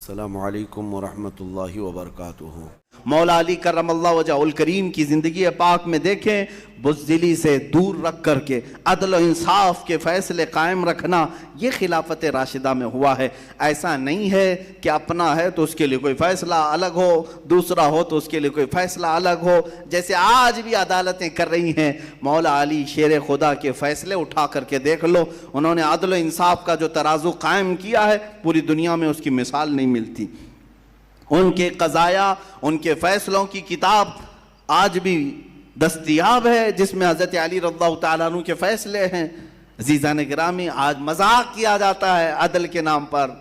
السلام علیکم ورحمۃ اللہ وبرکاتہ۔ مولا علی کرم اللہ وجہ الکریم کی زندگی پاک میں دیکھیں، بزدلی سے دور رکھ کر کے عدل و انصاف کے فیصلے قائم رکھنا، یہ خلافت راشدہ میں ہوا ہے۔ ایسا نہیں ہے کہ اپنا ہے تو اس کے لیے کوئی فیصلہ الگ ہو، دوسرا ہو تو اس کے لیے کوئی فیصلہ الگ ہو، جیسے آج بھی عدالتیں کر رہی ہیں۔ مولا علی شیر خدا کے فیصلے اٹھا کر کے دیکھ لو، انہوں نے عدل و انصاف کا جو ترازو قائم کیا ہے، پوری دنیا میں اس کی مثال نہیں ملتی۔ ان کے قضایا، ان کے فیصلوں کی کتاب آج بھی دستیاب ہے، جس میں حضرت علی رضی اللہ تعالیٰ عنہ کے فیصلے ہیں۔ عزیزان گرامی، آج مذاق کیا جاتا ہے عدل کے نام پر،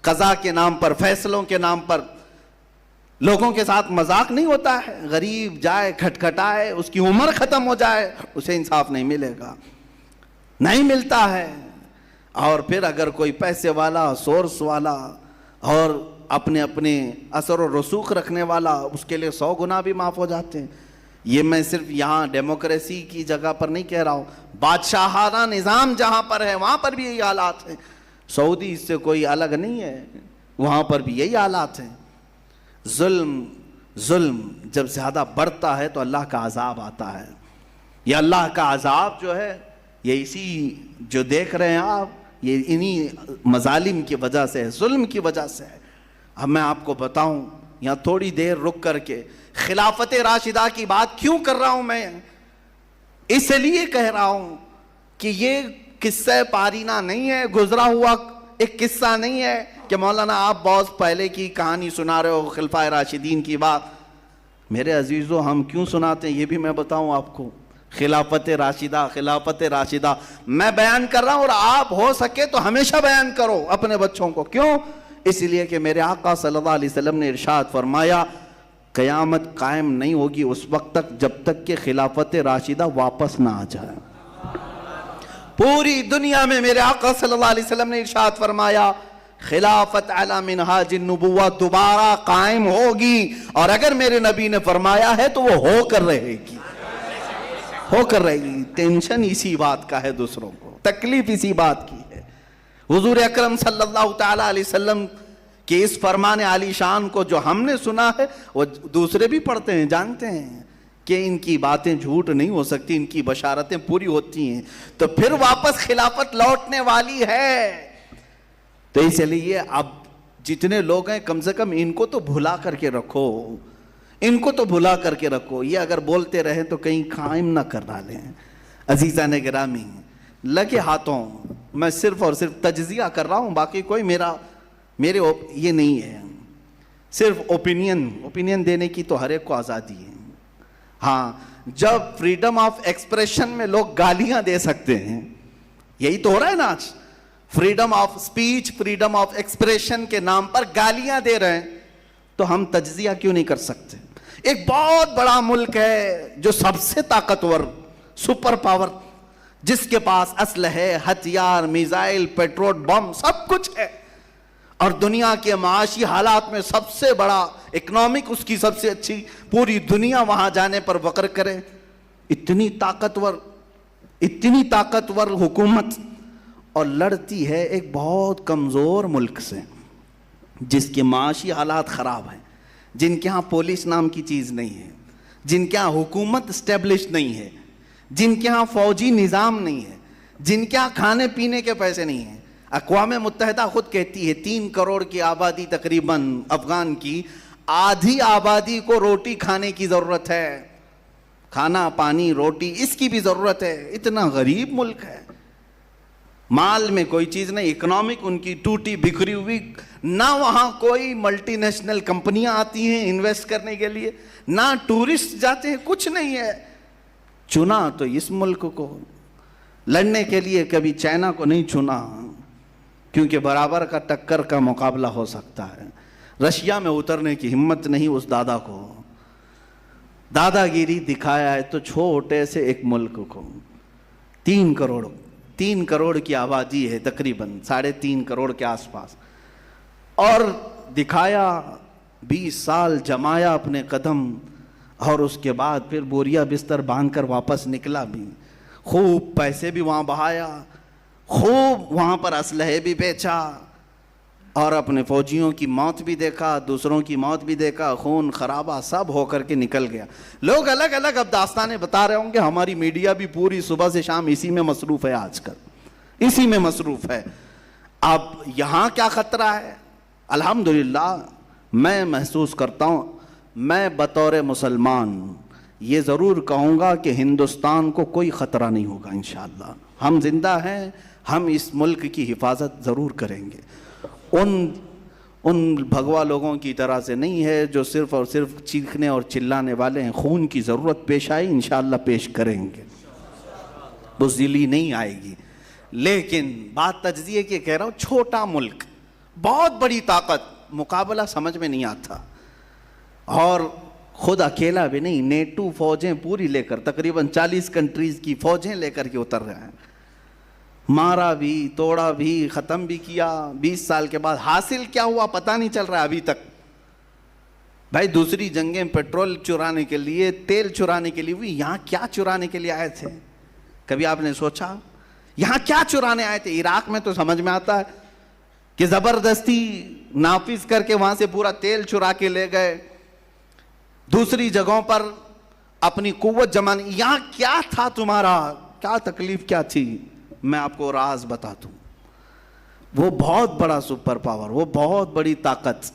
قضا کے نام پر، فیصلوں کے نام پر۔ لوگوں کے ساتھ مذاق نہیں ہوتا ہے، غریب جائے کھٹکھٹائے، اس کی عمر ختم ہو جائے، اسے انصاف نہیں ملے گا، نہیں ملتا ہے۔ اور پھر اگر کوئی پیسے والا، سورس والا اور اپنے اثر و رسوخ رکھنے والا، اس کے لیے 100 گنا بھی معاف ہو جاتے ہیں۔ یہ میں صرف یہاں ڈیموکریسی کی جگہ پر نہیں کہہ رہا ہوں، بادشاہانہ نظام جہاں پر ہے وہاں پر بھی یہی حالات ہیں۔ سعودی اس سے کوئی الگ نہیں ہے، وہاں پر بھی یہی حالات ہیں۔ ظلم جب زیادہ بڑھتا ہے تو اللہ کا عذاب آتا ہے۔ یہ اللہ کا عذاب جو ہے، یہ اسی جو دیکھ رہے ہیں آپ، یہ انہی مظالم کی وجہ سے ہے، ظلم کی وجہ سے ہے۔ اب میں آپ کو بتاؤں، یہاں تھوڑی دیر رک کر کے خلافت راشدہ کی بات کیوں کر رہا ہوں میں؟ اس لیے کہہ رہا ہوں کہ یہ قصہ پارینہ نہیں ہے، گزرا ہوا ایک قصہ نہیں ہے کہ مولانا آپ بہت پہلے کی کہانی سنا رہے ہو خلفائے راشدین کی بات۔ میرے عزیزو، ہم کیوں سناتے ہیں یہ بھی میں بتاؤں آپ کو۔ خلافت راشدہ میں بیان کر رہا ہوں، اور آپ ہو سکے تو ہمیشہ بیان کرو اپنے بچوں کو۔ کیوں؟ اس لیے کہ میرے آقا صلی اللہ علیہ وسلم نے ارشاد فرمایا، قیامت قائم نہیں ہوگی اس وقت تک جب تک کہ خلافت راشدہ واپس نہ آ جائے۔ پوری دنیا میں میرے آقا صلی اللہ علیہ وسلم نے ارشاد فرمایا، خلافت علی منہاج النبوہ دوبارہ قائم ہوگی، اور اگر میرے نبی نے فرمایا ہے تو وہ ہو کر رہے گی، ہو کر رہے گی۔ ٹینشن اسی بات کا ہے، دوسروں کو تکلیف اسی بات کی ہے۔ حضور اکرم صلی اللہ تعالیٰ علیہ وسلم کہ اس فرمان عالی شان کو جو ہم نے سنا ہے، وہ دوسرے بھی پڑھتے ہیں، جانتے ہیں کہ ان کی باتیں جھوٹ نہیں ہو سکتی، ان کی بشارتیں پوری ہوتی ہیں، تو پھر واپس خلافت لوٹنے والی ہے۔ تو اس لیے اب جتنے لوگ ہیں، کم سے کم ان کو تو بھلا کر کے رکھو، ان کو تو بھلا کر کے رکھو۔ یہ اگر بولتے رہیں تو کہیں قائم نہ کر ڈالیں۔ عزیزان گرامی، لگے ہاتھوں میں صرف اور صرف تجزیہ کر رہا ہوں، باقی کوئی میرے یہ نہیں ہے، صرف اوپینین دینے کی تو ہر ایک کو آزادی ہے۔ ہاں، جب فریڈم آف ایکسپریشن میں لوگ گالیاں دے سکتے ہیں، یہی تو ہو رہا ہے نا آج، freedom of speech, freedom of expression کے نام پر گالیاں دے رہے ہیں، تو ہم تجزیہ کیوں نہیں کر سکتے؟ ایک بہت بڑا ملک ہے جو سب سے طاقتور، سپر پاور، جس کے پاس اسلحے، ہتھیار، میزائل، پیٹرول بم، سب کچھ ہے، اور دنیا کے معاشی حالات میں سب سے بڑا اکنامک اس کی سب سے اچھی، پوری دنیا وہاں جانے پر فخر کرے۔ اتنی طاقتور حکومت، اور لڑتی ہے ایک بہت کمزور ملک سے، جس کے معاشی حالات خراب ہیں، جن کے ہاں پولیس نام کی چیز نہیں ہے، جن کے ہاں حکومت اسٹیبلش نہیں ہے، جن کے ہاں فوجی نظام نہیں ہے، جن کے ہاں کھانے پینے کے پیسے نہیں ہیں۔ اقوام متحدہ خود کہتی ہے 3 کروڑ کی آبادی تقریباً افغان کی، آدھی آبادی کو روٹی کھانے کی ضرورت ہے، کھانا پانی روٹی اس کی بھی ضرورت ہے۔ اتنا غریب ملک ہے، مال میں کوئی چیز نہیں، اکنامک ان کی ٹوٹی بکھری ہوئی، نہ وہاں کوئی ملٹی نیشنل کمپنیاں آتی ہیں انویسٹ کرنے کے لیے، نہ ٹورسٹ جاتے ہیں، کچھ نہیں ہے۔ چنا تو اس ملک کو لڑنے کے لیے، کبھی چائنا کو نہیں چنا، کیونکہ برابر کا ٹکر کا مقابلہ ہو سکتا ہے۔ رشیا میں اترنے کی ہمت نہیں اس دادا کو، دادا گیری دکھایا ہے تو چھوٹے سے ایک ملک کو 3 کروڑ کی آبادی ہے، تقریباً 3.5 کروڑ کے آس پاس، اور دکھایا 20 سال جمایا اپنے قدم، اور اس کے بعد پھر بوریا بستر باندھ کر واپس نکلا بھی، خوب پیسے بھی وہاں بہایا، خوب وہاں پر اسلحے بھی بیچا، اور اپنے فوجیوں کی موت بھی دیکھا, دوسروں کی موت بھی دیکھا, خون خرابہ سب ہو کر کے نکل گیا. لوگ الگ الگ اب داستانیں بتا رہے ہوں گے, ہماری میڈیا بھی پوری صبح سے شام اسی میں مصروف ہے, آج کل اسی میں مصروف ہے. اب یہاں کیا خطرہ ہے؟ الحمدللہ میں محسوس کرتا ہوں, میں بطور مسلمان یہ ضرور کہوں گا کہ ہندوستان کو کوئی خطرہ نہیں ہوگا انشاءاللہ. ہم زندہ ہیں, ہم اس ملک کی حفاظت ضرور کریں گے. ان بھگوا لوگوں کی طرح سے نہیں ہے جو صرف اور صرف چیخنے اور چلانے والے ہیں. خون کی ضرورت پیش آئی انشاءاللہ پیش کریں گے, بزدلی نہیں آئے گی. لیکن بات تجزیے کی کہہ رہا ہوں, چھوٹا ملک, بہت بڑی طاقت, مقابلہ سمجھ میں نہیں آتا. اور خود اکیلا بھی نہیں, نیٹو فوجیں پوری لے کر, تقریباً 40 کنٹریز کی فوجیں لے کر کے اتر رہے ہیں. مارا بھی, توڑا بھی, ختم بھی کیا. 20 سال کے بعد حاصل کیا ہوا پتہ نہیں چل رہا ابھی تک. بھائی دوسری جنگیں پیٹرول چرانے کے لیے, تیل چرانے کے لیے ہوئی, یہاں کیا چرانے کے لیے آئے تھے؟ کبھی آپ نے سوچا یہاں کیا چرانے آئے تھے؟ عراق میں تو سمجھ میں آتا ہے کہ زبردستی نافذ کر کے وہاں سے پورا تیل چرا کے لے گئے. دوسری جگہوں پر اپنی قوت جمانے. یہاں کیا تھا تمہارا, کیا تکلیف کیا تھی؟ میں آپ کو راز بتا دوں. وہ بہت بڑا سپر پاور, وہ بہت بڑی طاقت,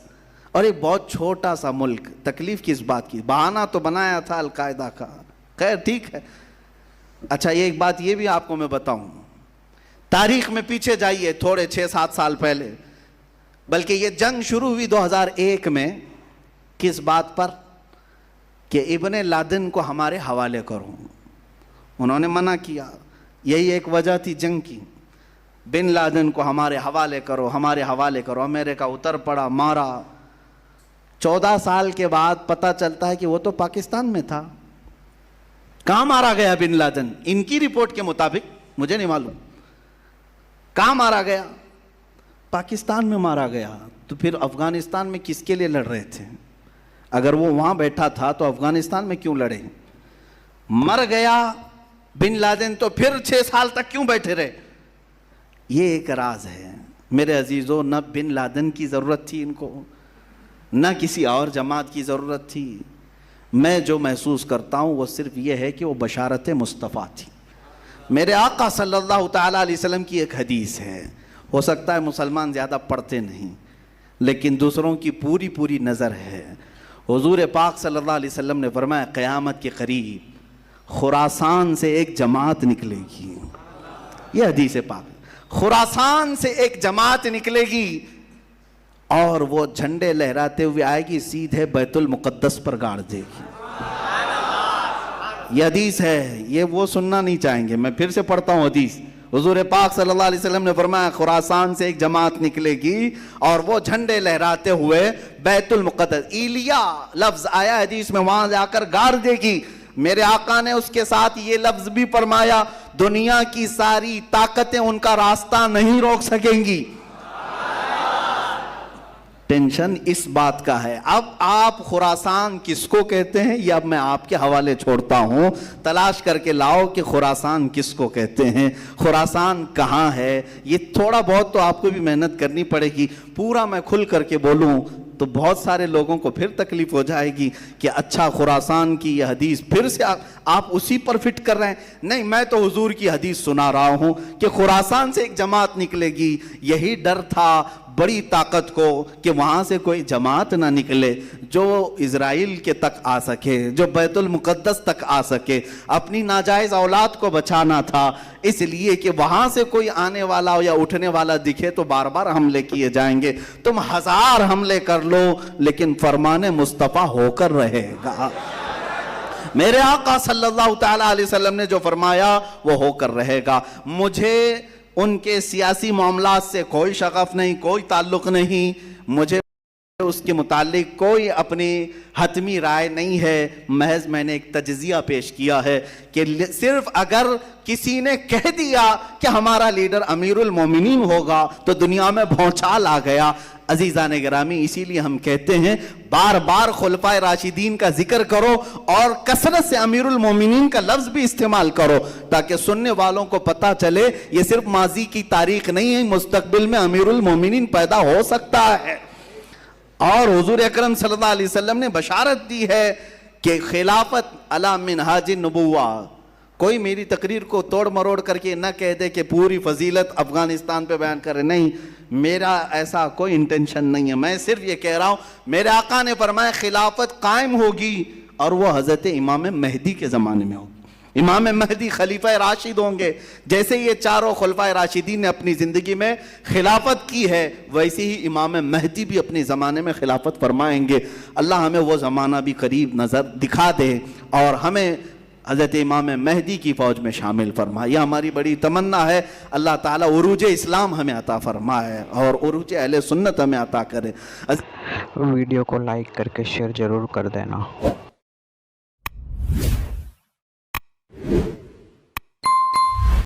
اور ایک بہت چھوٹا سا ملک. تکلیف کس بات کی؟ بہانہ تو بنایا تھا القاعدہ کا, خیر ٹھیک ہے. اچھا ایک بات یہ بھی آپ کو میں بتاؤں, تاریخ میں پیچھے جائیے تھوڑے 6-7 سال پہلے, بلکہ یہ جنگ شروع ہوئی 2001 میں. کس بات پر؟ کہ ابن لادن کو ہمارے حوالے کرو. انہوں نے منع کیا, یہی ایک وجہ تھی جنگ کی. بن لادن کو ہمارے حوالے کرو, ہمارے حوالے کرو. امریکہ اتر پڑا, مارا. 14 سال کے بعد پتہ چلتا ہے کہ وہ تو پاکستان میں تھا. کہاں مارا گیا بن لادن؟ ان کی رپورٹ کے مطابق, مجھے نہیں معلوم, کہاں مارا گیا؟ پاکستان میں مارا گیا. تو پھر افغانستان میں کس کے لیے لڑ رہے تھے؟ اگر وہ وہاں بیٹھا تھا تو افغانستان میں کیوں لڑے؟ مر گیا بن لادن تو پھر 6 سال تک کیوں بیٹھے رہے؟ یہ ایک راز ہے میرے عزیزوں. نہ بن لادن کی ضرورت تھی ان کو, نہ کسی اور جماعت کی ضرورت تھی. میں جو محسوس کرتا ہوں وہ صرف یہ ہے کہ وہ بشارت مصطفیٰ تھی. میرے آقا صلی اللہ تعالیٰ علیہ وسلم کی ایک حدیث ہے, ہو سکتا ہے مسلمان زیادہ پڑھتے نہیں لیکن دوسروں کی پوری نظر ہے. حضور پاک صلی اللہ علیہ وسلم نے فرمایا قیامت کے قریب خراسان سے ایک جماعت نکلے گی. یہ حدیث پاک, خراسان سے ایک جماعت نکلے گی اور وہ جھنڈے لہراتے ہوئے آئے گی, سیدھے بیت المقدس پر گاڑ دے گی. یہ حدیث ہے, یہ وہ سننا نہیں چاہیں گے. میں پھر سے پڑھتا ہوں حدیث. حضور پاک صلی اللہ علیہ وسلم نے فرمایا خراسان سے ایک جماعت نکلے گی اور وہ جھنڈے لہراتے ہوئے بیت المقدس, ایلیا لفظ آیا حدیث میں, وہاں جا کر گاڑ دے گی. میرے آقا نے اس کے ساتھ یہ لفظ بھی فرمایا دنیا کی ساری طاقتیں ان کا راستہ نہیں روک سکیں گی. ٹینشن اس بات کا ہے. اب آپ خراسان کس کو کہتے ہیں یہ اب میں آپ کے حوالے چھوڑتا ہوں, تلاش کر کے لاؤ کہ خراسان کس کو کہتے ہیں, خراسان کہاں ہے. یہ تھوڑا بہت تو آپ کو بھی محنت کرنی پڑے گی. پورا میں کھل کر کے بولوں تو بہت سارے لوگوں کو پھر تکلیف ہو جائے گی کہ اچھا خراسان کی یہ حدیث پھر سے آپ اسی پر فٹ کر رہے ہیں. نہیں, میں تو حضور کی حدیث سنا رہا ہوں کہ خراسان سے ایک جماعت نکلے گی. یہی ڈر تھا بڑی طاقت کو کہ وہاں سے کوئی جماعت نہ نکلے جو اسرائیل کے تک آ سکے, جو بیت المقدس تک آ سکے. اپنی ناجائز اولاد کو بچانا تھا, اس لیے کہ وہاں سے کوئی آنے والا یا اٹھنے والا دکھے تو بار بار حملے کیے جائیں گے. تم 1000 حملے کر لو لیکن فرمان مصطفیٰ ہو کر رہے گا. میرے آقا صلی اللہ تعالیٰ علیہ وسلم نے جو فرمایا وہ ہو کر رہے گا. مجھے ان کے سیاسی معاملات سے کوئی شغف نہیں, کوئی تعلق نہیں. مجھے اس کے متعلق کوئی اپنی حتمی رائے نہیں ہے. محض میں نے ایک تجزیہ پیش کیا ہے کہ صرف اگر کسی نے کہہ دیا کہ ہمارا لیڈر امیر المومنین ہوگا تو دنیا میں بھونچال آ گیا. عزیزان گرامی اسی لیے ہم کہتے ہیں بار بار خلفائے راشدین کا ذکر کرو اور کثرت سے امیر المومنین کا لفظ بھی استعمال کرو تاکہ سننے والوں کو پتہ چلے یہ صرف ماضی کی تاریخ نہیں ہے، مستقبل میں امیر المومنین پیدا ہو سکتا ہے۔ اور حضور اکرم صلی اللہ علیہ وسلم نے بشارت دی ہے کہ خلافت علی منہاج النبوہ، کوئی میری تقریر کو توڑ مروڑ کر کے نہ کہہ دے کہ پوری فضیلت افغانستان پہ بیان کرے، نہیں، میرا ایسا کوئی انٹینشن نہیں ہے، میں صرف یہ کہہ رہا ہوں میرے آقا نے فرمایا خلافت قائم ہوگی اور وہ حضرت امام مہدی کے زمانے میں ہوگی۔ امام مہدی خلیفہ راشد ہوں گے، جیسے یہ چاروں خلفائے راشدین نے اپنی زندگی میں خلافت کی ہے ویسے ہی امام مہدی بھی اپنے زمانے میں خلافت فرمائیں گے۔ اللہ ہمیں وہ زمانہ بھی قریب نظر دکھا دے اور ہمیں حضرت امام مہدی کی فوج میں شامل فرمائے، یہ ہماری بڑی تمنا ہے۔ اللہ تعالیٰ عروج اسلام ہمیں عطا فرمائے اور عروج اہل سنت ہمیں عطا کرے۔ ویڈیو کو لائک کر کے شیئر ضرور کر دینا۔